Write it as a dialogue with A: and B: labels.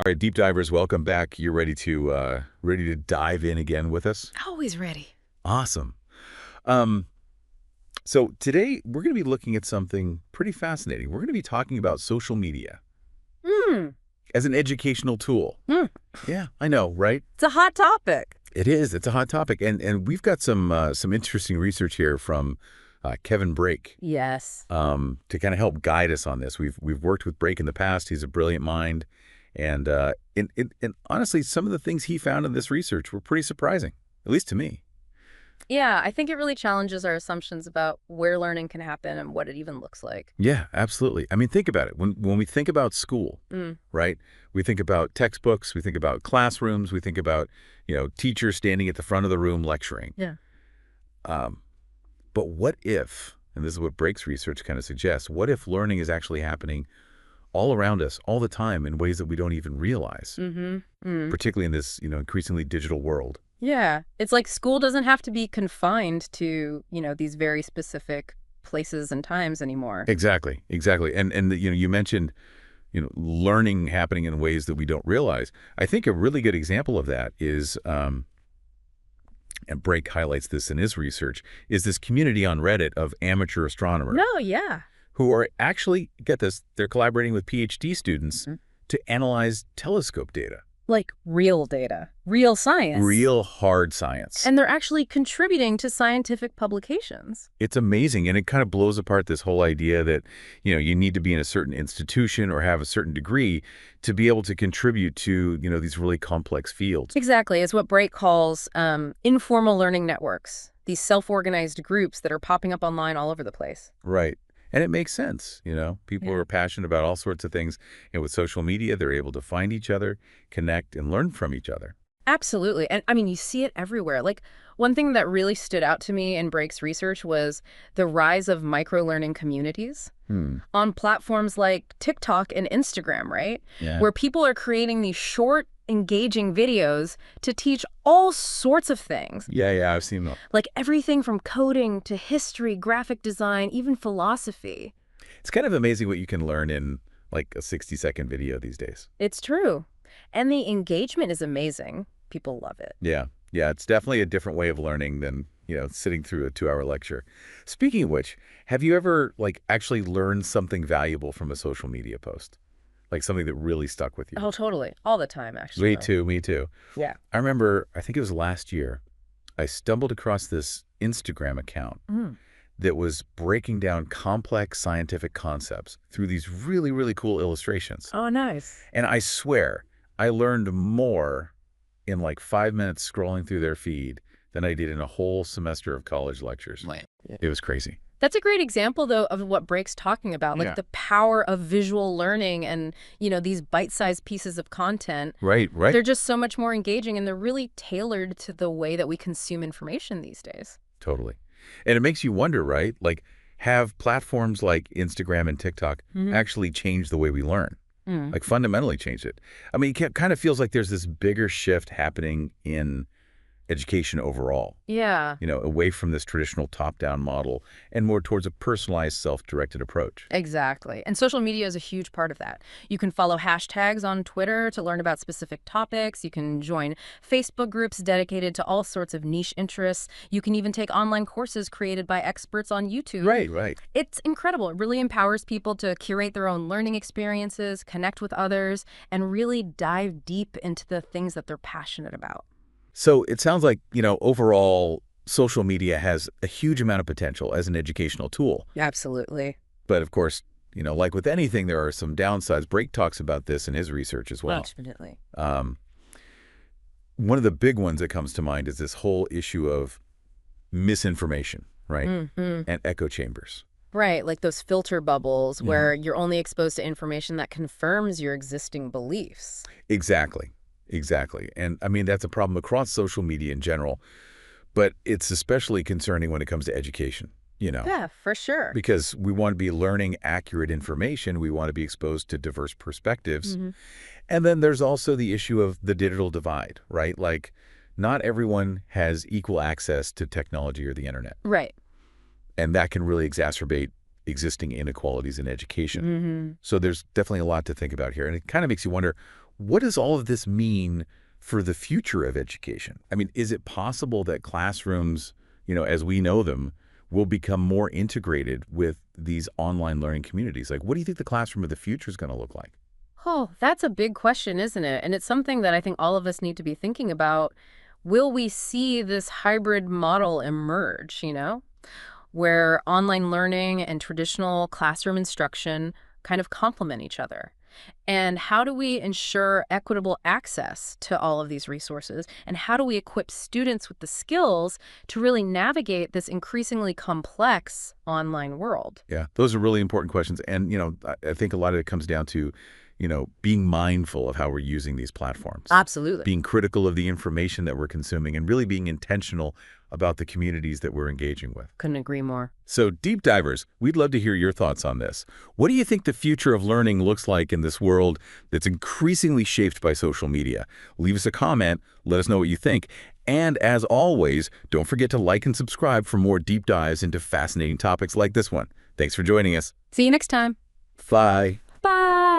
A: All right, deep divers, welcome back. You're ready to dive in again with us?
B: Always ready.
A: Awesome. Um, so today we're going to be looking at something pretty fascinating. We're going to be talking about social media
B: Hmm.
A: as an educational tool.
B: Hmm.
A: Yeah, I know, right?
B: It's a hot topic.
A: It is. It's a hot topic, and we've got some interesting research here from Kevin Brake
B: Yes.
A: to kind of help guide us on this. We've worked with Brake in the past. He's a brilliant mind, and and honestly, some of the things he found in this research were pretty surprising, at least to me.
B: Yeah, I think it really challenges our assumptions about where learning can happen and what it even looks like.
A: Yeah, absolutely. I mean, think about it. When we think about school,
B: Mm.
A: right? We think about textbooks, we think about classrooms, we think about, teachers standing at the front of the room lecturing.
B: Yeah.
A: Um, but what if, and this is what Brake's research kind of suggests, what if learning is actually happening all around us all the time in ways that we don't even realize,
B: Mm-hmm. Mm.
A: particularly in this, increasingly digital world?
B: Yeah. It's like school doesn't have to be confined to, these very specific places and times anymore.
A: Exactly, exactly. And you mentioned, learning happening in ways that we don't realize. I think a really good example of that is, and Brake highlights this in his research, is this community on Reddit of amateur astronomers
B: No, yeah.
A: who are actually, get this, they're collaborating with PhD students
B: Mhm.
A: to analyze telescope data,
B: Like real data, real science.
A: real hard science.
B: And they're actually contributing to scientific publications.
A: It's amazing, and it kind of blows apart this whole idea that, you need to be in a certain institution or have a certain degree to be able to contribute to, these really complex fields.
B: Exactly. It's what Brake calls informal learning networks, these self-organized groups that are popping up online all over the place.
A: Right. And it makes sense, People
B: Yeah.
A: are passionate about all sorts of things. And with social media, they're able to find each other, connect, and learn from each other.
B: Absolutely. And I mean, you see it everywhere. Like, one thing that really stood out to me in Brake's research was the rise of micro-learning communities
A: Hmm.
B: on platforms like TikTok and Instagram, right?
A: Yeah.
B: Where people are creating these short, engaging videos to teach all sorts of things.
A: Yeah, I've seen them.
B: Like everything from coding to history, graphic design, even philosophy.
A: It's kind of amazing what you can learn in like a 60-second video these days.
B: It's true. And the engagement is amazing. People love it.
A: Yeah. Yeah, it's definitely a different way of learning than, sitting through a 2-hour lecture. Speaking of which, have you ever actually learned something valuable from a social media post? Like something that really stuck with you?
B: Oh, totally. All the time, actually.
A: Me too.
B: Yeah.
A: I remember, I think it was last year, I stumbled across this Instagram account
B: Mm.
A: that was breaking down complex scientific concepts through these really, really cool illustrations.
B: Oh, nice.
A: And I swear, I learned more in like 5 minutes scrolling through their feed than I did in a whole semester of college lectures.
B: Right.
A: It was crazy.
B: That's a great example, though, of what Brake's talking about, like
A: Yeah.
B: the power of visual learning and, these bite-sized pieces of content.
A: Right.
B: They're just so much more engaging, and they're really tailored to the way that we consume information these days.
A: Totally. And it makes you wonder, right? Have platforms like Instagram and TikTok
B: Mhm.
A: actually changed the way we learn?
B: Mm.
A: Fundamentally changed it. I mean, it kind of feels like there's this bigger shift happening in education overall,
B: Yeah.
A: away from this traditional top-down model and more towards a personalized, self-directed approach.
B: Exactly. And social media is a huge part of that. You can follow hashtags on Twitter to learn about specific topics. You can join Facebook groups dedicated to all sorts of niche interests. You can even take online courses created by experts on YouTube.
A: Right.
B: It's incredible. It really empowers people to curate their own learning experiences, connect with others, and really dive deep into the things that they're passionate about.
A: So it sounds like, overall, social media has a huge amount of potential as an educational tool.
B: Absolutely.
A: But of course, like with anything, there are some downsides. Brake talks about this in his research as well.
B: Definitely.
A: One of the big ones that comes to mind is this whole issue of misinformation, right?
B: Mm-hmm.
A: And echo chambers.
B: Right, like those filter bubbles where you're only exposed to information that confirms your existing beliefs.
A: Exactly. And I mean, that's a problem across social media in general, but it's especially concerning when it comes to education,
B: Yeah, for sure.
A: because we want to be learning accurate information. We want to be exposed to diverse perspectives.
B: Mhm.
A: And then there's also the issue of the digital divide, right? Not everyone has equal access to technology or the internet.
B: Right.
A: And that can really exacerbate existing inequalities in education.
B: Mm-hmm.
A: So there's definitely a lot to think about here. And it kind of makes you wonder, What does all of this mean for the future of education? I mean, is it possible that classrooms, as we know them, will become more integrated with these online learning communities? Like, what do you think the classroom of the future is going to look like?
B: Oh, that's a big question, isn't it? And it's something that I think all of us need to be thinking about. Will we see this hybrid model emerge, where online learning and traditional classroom instruction kind of complement each other? And how do we ensure equitable access to all of these resources? And how do we equip students with the skills to really navigate this increasingly complex online world?
A: Yeah, those are really important questions. And, I think a lot of it comes down to, being mindful of how we're using these platforms.
B: Absolutely.
A: Being critical of the information that we're consuming and really being intentional about the communities that we're engaging with.
B: Couldn't agree more.
A: So, deep divers, we'd love to hear your thoughts on this. What do you think the future of learning looks like in this world that's increasingly shaped by social media? Leave us a comment. Let us know what you think. And as always, don't forget to like and subscribe for more deep dives into fascinating topics like this one. Thanks for joining us.
B: See you next time.
A: Bye.